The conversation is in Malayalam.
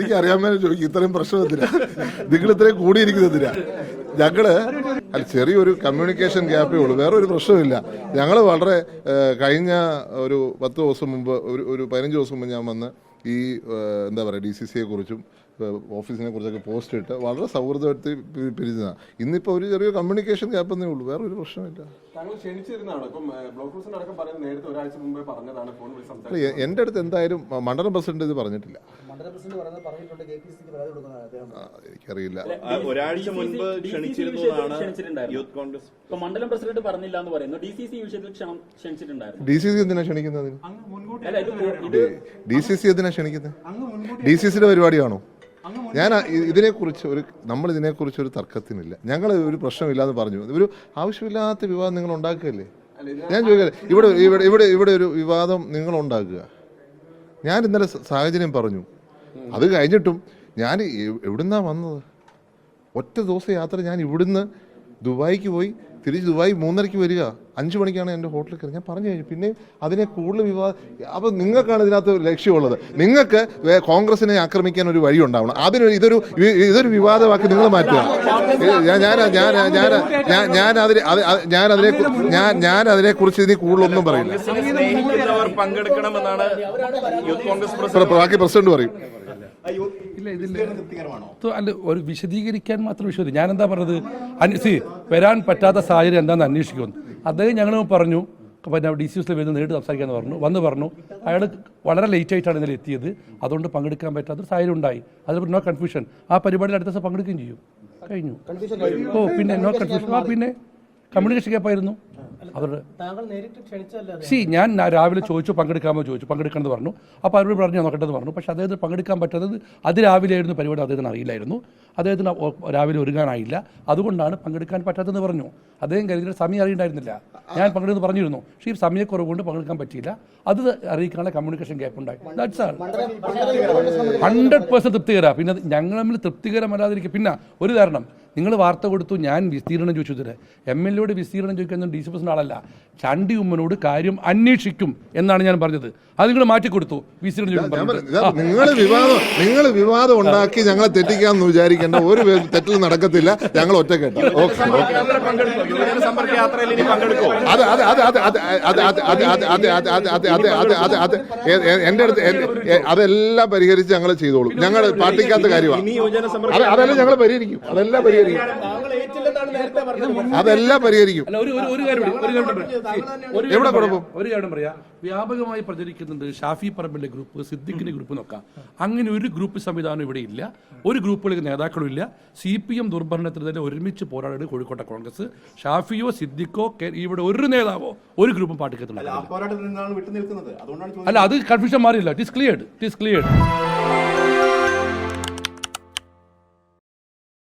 എനിക്ക് അറിയാൻ ചോദിക്കും ഇത്രയും പ്രശ്നത്തില്ല, നിങ്ങൾ ഇത്രയും കൂടിയിരിക്കുന്നതില്ല. ഞങ്ങള് ചെറിയൊരു കമ്മ്യൂണിക്കേഷൻ ഗ്യാപ്പേ ഉള്ളൂ, വേറെ ഒരു പ്രശ്നമില്ല. ഞങ്ങൾ വളരെ കഴിഞ്ഞ ഒരു 10 ദിവസം മുമ്പ് ഒരു 15 ദിവസം മുമ്പ് ഞാൻ വന്ന് ഈ എന്താ പറയുക DCCയെ കുറിച്ചും ഓഫീസിനെ കുറിച്ചൊക്കെ പോസ്റ്റ് ഇട്ട് വളരെ സൗഹൃദത്തിൽ പിരിഞ്ഞതാണ്. ഇന്നിപ്പോൾ ഒരു ചെറിയ കമ്മ്യൂണിക്കേഷൻ ഗ്യാപ്പ് എന്നേ ഉള്ളൂ, വേറെ ഒരു പ്രശ്നമില്ല. എൻ്റെ അടുത്ത് എന്തായാലും മണ്ഡലം പ്രസിഡന്റ് ഇത് പറഞ്ഞിട്ടില്ല. എനിക്കറിയില്ല. ഒരാഴ്ച മുൻപ് മണ്ഡലം പ്രസിഡന്റ് പറഞ്ഞില്ല എന്ന് പറയുന്നു. DCC ക്ഷണിച്ചിട്ടുണ്ടായിരുന്നു. DCC എന്തിനാ ക്ഷണിക്കുന്നത്? DCC എന്തിനാ ക്ഷണിക്കുന്നത്? DCCയുടെ പരിപാടിയാണോ? നമ്മളിതിനെക്കുറിച്ച് ഒരു തർക്കത്തിനില്ല. ഞങ്ങൾ ഒരു പ്രശ്നമില്ലാന്ന് പറഞ്ഞു. ഒരു ആവശ്യമില്ലാത്ത വിവാദം നിങ്ങൾ ഉണ്ടാക്കുകയല്ലേ? ഞാൻ ചോദിക്കട്ടെ, ഇവിടെ ഒരു വിവാദം നിങ്ങൾ ഉണ്ടാക്കുക. ഞാൻ ഇന്നലെ സാഹചര്യം പറഞ്ഞു. അത് കഴിഞ്ഞിട്ടും ഞാൻ എവിടുന്നാ വന്നത്? ഒറ്റ ദിവസം യാത്ര ഞാൻ ഇവിടുന്ന് ദുബായിക്ക് പോയി, തിരിച്ച് ദുബായ് 3:30 വരിക, 5 മണിക്കാണ് എൻ്റെ ഹോട്ടലിൽ കയറി. ഞാൻ പറഞ്ഞു കഴിഞ്ഞു. പിന്നെ അതിനെ കൂടുതൽ വിവാദം. അപ്പം നിങ്ങൾക്കാണ് ഇതിനകത്ത് ലക്ഷ്യമുള്ളത്. നിങ്ങൾക്ക് കോൺഗ്രസിനെ ആക്രമിക്കാൻ ഒരു വഴി ഉണ്ടാവണം. ഇതൊരു വിവാദമാക്കി നിങ്ങൾ മാറ്റുക. ഞാൻ അതിനെക്കുറിച്ച് ഇനി കൂടുതലൊന്നും പറയില്ല. ബാക്കി പ്രസിഡന്റ് പറയും. അല്ല, ഒരു വിശദീകരിക്കാൻ മാത്രം വിശ്വസിക്കും. ഞാൻ എന്താ പറഞ്ഞത്, വരാൻ പറ്റാത്ത സാഹചര്യം എന്താണെന്ന് അന്വേഷിക്കുമെന്ന് അദ്ദേഹം ഞങ്ങൾ പറഞ്ഞു. പിന്നെ DCC വരുന്ന നേരിട്ട് സംസാരിക്കാമെന്ന് പറഞ്ഞു. അയാൾ വളരെ ലേറ്റ് ആയിട്ടാണ് ഇന്നലെ എത്തിയത്. അതുകൊണ്ട് പങ്കെടുക്കാൻ പറ്റാത്ത സാഹചര്യം ഉണ്ടായി. അതിൽ നോ കൺഫ്യൂഷൻ. ആ പരിപാടിയിൽ അടുത്ത ദിവസം പങ്കെടുക്കുകയും ചെയ്യും. കഴിഞ്ഞു. പിന്നെ നോ കൺഫ്യൂഷൻ. പിന്നെ കമ്മ്യൂണിക്കേഷൻ ഗ്യാപ്പായിരുന്നു അവരുടെ. ഞാൻ രാവിലെ ചോദിച്ചു പങ്കെടുക്കണമെന്ന് പറഞ്ഞു. അപ്പോൾ അവരോട് പറഞ്ഞു നോക്കട്ടെന്ന് പറഞ്ഞു. പക്ഷേ അദ്ദേഹത്തിന് പങ്കെടുക്കാൻ പറ്റാത്തത് അതിരാവിലെ ആയിരുന്നു പരിപാടി. അദ്ദേഹത്തിന് അറിയില്ലായിരുന്നു. അദ്ദേഹത്തിന് രാവിലെ ഒരുങ്ങാനായില്ല. അതുകൊണ്ടാണ് പങ്കെടുക്കാൻ പറ്റാത്തതെന്ന് പറഞ്ഞു. അദ്ദേഹം കരുതിയിട്ട് സമയം അറിയണ്ടായിരുന്നില്ല. ഞാൻ പങ്കെടുത്ത് പറഞ്ഞിരുന്നു. പക്ഷേ ഈ സമയക്കുറവ് കൊണ്ട് പങ്കെടുക്കാൻ പറ്റിയില്ല. അത് അറിയിക്കാനുള്ള കമ്മ്യൂണിക്കേഷൻ ഗ്യാപ്പ് ഉണ്ടായി. ദാറ്റ്സ് ആൾ. 100% തൃപ്തികരമാണ്. പിന്നെ ഞങ്ങൾ തമ്മിൽ തൃപ്തികരമല്ലാതിരിക്കും. പിന്നെ ഒരു കാരണം, നിങ്ങൾ വാർത്ത കൊടുത്തു, ഞാൻ വിസ്തീർണം ചോദിച്ചു. ഇതിൽ MLA വിസ്തീർണം ചോദിക്കുന്ന DCC ആളല്ല, ചാണ്ടി ഉമ്മനോട് കാര്യം അന്വേഷിക്കും എന്നാണ് ഞാൻ പറഞ്ഞത്. അത് നിങ്ങൾ മാറ്റിക്കൊടുത്തു. നിങ്ങൾ വിവാദം ഉണ്ടാക്കി ഞങ്ങളെ തെറ്റിക്കാന്ന് വിചാരിക്കേണ്ട. ഒരു തെറ്റിൽ നടക്കത്തില്ല. ഞങ്ങൾ ഒറ്റക്കെട്ട. എന്റെ അടുത്ത് അതെല്ലാം പരിഹരിച്ച് ഞങ്ങൾ ചെയ്തോളൂ. ഞങ്ങൾ പാർട്ടിക്കാത്ത കാര്യമാണ്. അതെല്ലാം ഞങ്ങൾ പരിഹരിക്കും. അതെല്ലാം പരിഹരിക്കും. എവിടെ കുഴപ്പം? ഒരു കാര്യം പറയാം, വ്യാപകമായി പ്രചരിക്കുന്നുണ്ട് ഷാഫി പറമ്പിന്റെ ഗ്രൂപ്പ്, സിദ്ദിഖിന്റെ ഗ്രൂപ്പ് നോക്കാം. അങ്ങനെ ഒരു ഗ്രൂപ്പ് സംവിധാനം ഇവിടെ ഇല്ല. ഒരു ഗ്രൂപ്പുകളിൽ നേതാക്കളും ഇല്ല. CPM ദുർഭരണത്തിനെതിരെ ഒരുമിച്ച് പോരാടുന്നത് കോഴിക്കോട്ടെ കോൺഗ്രസ്. ഷാഫിയോ സിദ്ദിഖോ ഇവിടെ ഒരു നേതാവോ ഒരു ഗ്രൂപ്പും പാർട്ടിക്കത്തുണ്ട്. അല്ല, അത് കൺഫ്യൂഷൻ മാറിയില്ല. It is cleared.